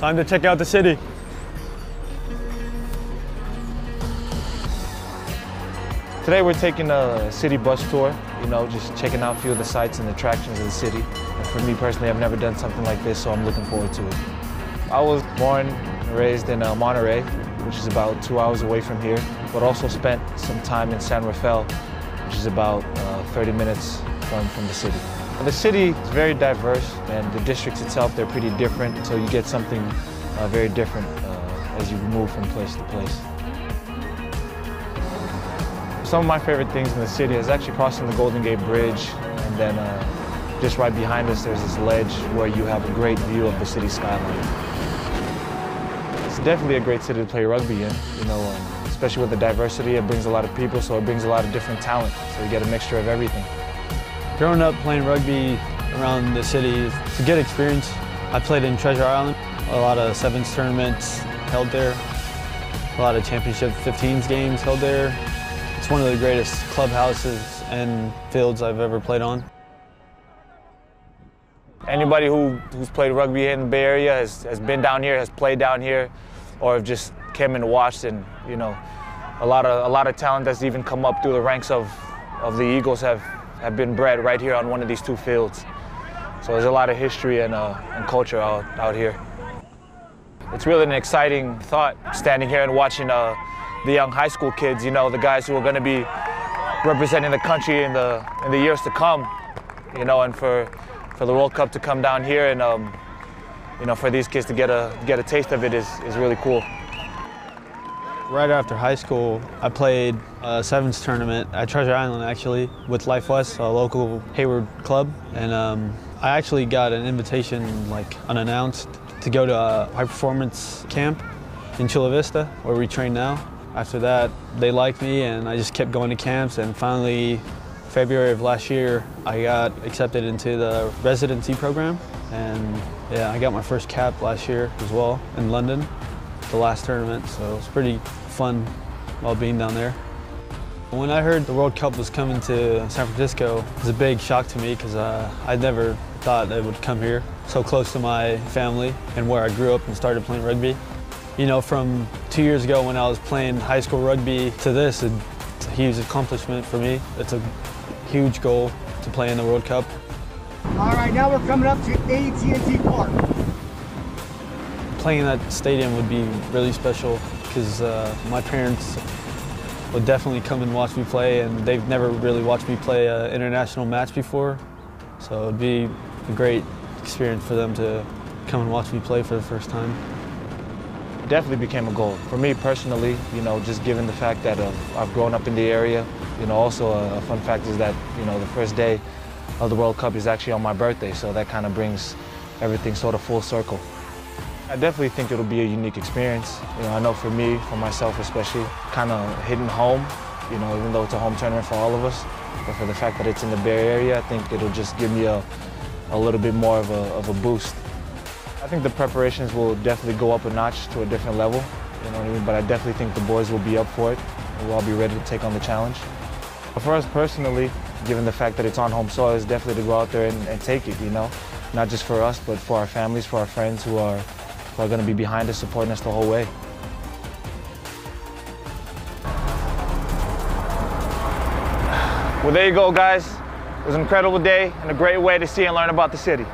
Time to check out the city. Today we're taking a city bus tour, just checking out a few of the sights and attractions of the city. And for me personally, I've never done something like this, so I'm looking forward to it. I was born and raised in Monterey, which is about 2 hours away from here, but also spent some time in San Rafael, which is about 30 minutes from the city. The city is very diverse, and the districts itself, they're pretty different, so you get something very different as you move from place to place. Some of my favorite things in the city is actually crossing the Golden Gate Bridge, and then just right behind us there's this ledge where you have a great view of the city skyline. It's definitely a great city to play rugby in, especially with the diversity. It brings a lot of people, so it brings a lot of different talent, so you get a mixture of everything. Growing up playing rugby around the city, it's a good experience. I played in Treasure Island, a lot of sevens tournaments held there, a lot of championship 15s games held there. It's one of the greatest clubhouses and fields I've ever played on. Anybody who's played rugby in the Bay Area has been down here, has played down here, or have just came and watched, and a lot of talent that's even come up through the ranks of the Eagles have been bred right here on one of these two fields. So there's a lot of history and culture out here. It's really an exciting thought standing here and watching the young high school kids, the guys who are going to be representing the country in the years to come, and for the World Cup to come down here, and for these kids to get a taste of it is really cool. Right after high school, I played a sevens tournament at Treasure Island, actually, with Life West, a local Hayward club, and I actually got an invitation, unannounced, to go to a high-performance camp in Chula Vista, where we train now. After that, they liked me, and I just kept going to camps, and finally, February of last year, I got accepted into the residency program, and yeah, I got my first cap last year as well in London, the last tournament, so it was pretty fun while being down there. When I heard the World Cup was coming to San Francisco, it was a big shock to me because I never thought it would come here, so close to my family and where I grew up and started playing rugby. From 2 years ago when I was playing high school rugby to this, it's a huge accomplishment for me. It's a huge goal to play in the World Cup. All right, now we're coming up to AT&T Park. Playing in that stadium would be really special because my parents would definitely come and watch me play, and they've never really watched me play an international match before. So it would be a great experience for them to come and watch me play for the first time. It definitely became a goal. For me personally, just given the fact that I've grown up in the area, also a fun fact is that, the first day of the World Cup is actually on my birthday, so that kind of brings everything sort of full circle. I definitely think it'll be a unique experience. I know for me, for myself especially, kind of hitting home, even though it's a home tournament for all of us, but for the fact that it's in the Bay Area, I think it'll just give me a little bit more of a boost. I think the preparations will definitely go up a notch to a different level, but I definitely think the boys will be up for it. We'll all be ready to take on the challenge. But for us personally, given the fact that it's on home soil, it's definitely to go out there and take it, not just for us, but for our families, for our friends who are going to be behind us, supporting us the whole way. Well, there you go, guys. It was an incredible day and a great way to see and learn about the city.